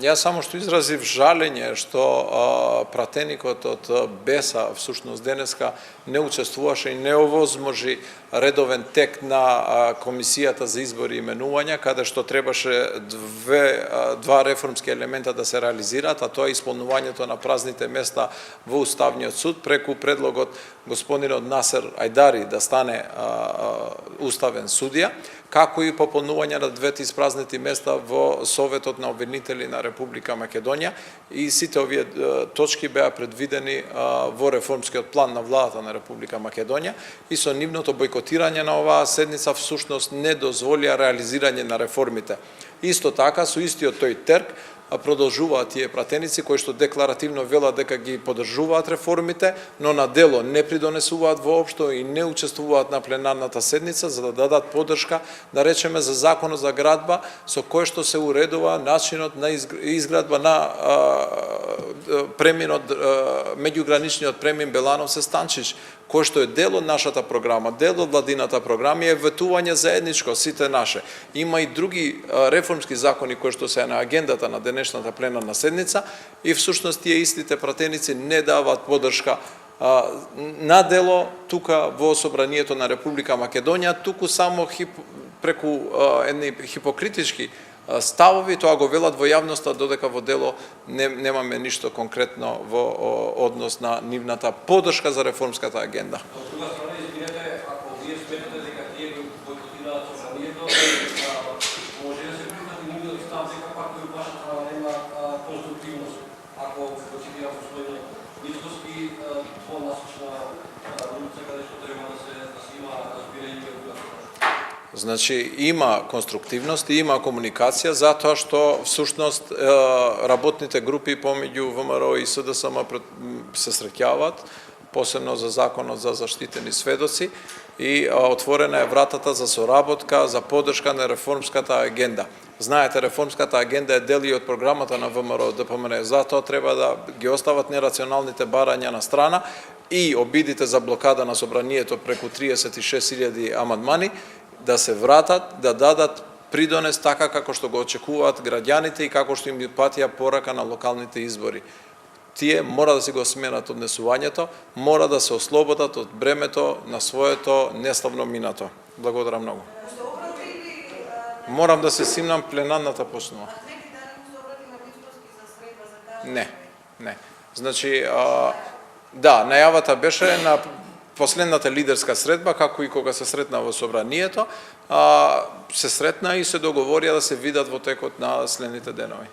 Јас само што изразив жалење што пратеникот од БЕСА всушност денеска не учествуваше и не овозможи редовен тек на Комисијата за избори и именувања, каде што требаше два реформски елемента да се реализираат, а тоа е исполнувањето на празните места во Уставниот суд преку предлогот господинот Насер Ајдари да стане уставен судија, како и пополнување на двете испразнети места во Советот на обвинители на Република Македонија, и сите овие точки беа предвидени во реформскиот план на владата на Република Македонија, и со нивното бойкотирање на оваа седница всушност не дозволија реализирање на реформите. Исто така, со истиот тој терк, продолжуваат тие пратеници кои што декларативно велат дека ги поддржуваат реформите, но на дело не придонесуваат воопшто и не учествуваат на пленарната седница за да дадат поддршка, да речеме, за законот за градба, со кој што се уредува начинот на изградба на преминот, меѓуграничниот премин Белановци-Станчич, кој што е дел од нашата програма, дел од владината програма, е ветување заедничко, сите наше. Има и други реформски закони кои што се на агендата на денешната пленарна седница, и всушност тие истите пратеници не даваат поддршка на дело тука во Собранието на Република Македонија, туку само преку едни хипокритички ставови, тоа го велат во јавноста, додека во дело немаме ништо конкретно во однос на нивната поддршка за реформската агенда. Од друга страна, извинете, ако вие сметате дека тие го бойкотираат Собранието, може да се прифати нивниот став дека пак кој ваша страна нема конструктивност, ако го цитирам господин Мицкоски, по-насочна улица каде што треба да се има разбирање од друга страна. Значи, има конструктивност и има комуникација, затоа што всушност работните групи помеѓу ВМРО и СДСМ се среќаваат, посебно за законот за заштитени сведоци, и отворена е вратата за соработка, за поддршка на реформската агенда. Знаете, реформската агенда е дел и од програмата на ВМРО ДПМН, затоа треба да ги остават нерационалните барања на страна и обидите за блокада на Собранието преку 36.000 амандмани, да се вратат, да дадат придонес така како што го очекуваат граѓаните и како што им патија порака на локалните избори. Тие мора да си го сменат однесувањето, мора да се ослободат од бремето на своето неславно минато. Благодарам многу. Морам да се симнам, пленарната почнува. Не. Значи, да, најавата беше на последната лидерска средба, како и кога се сретна во Собранието, се сретна и се договорија да се видат во текот на следните денови.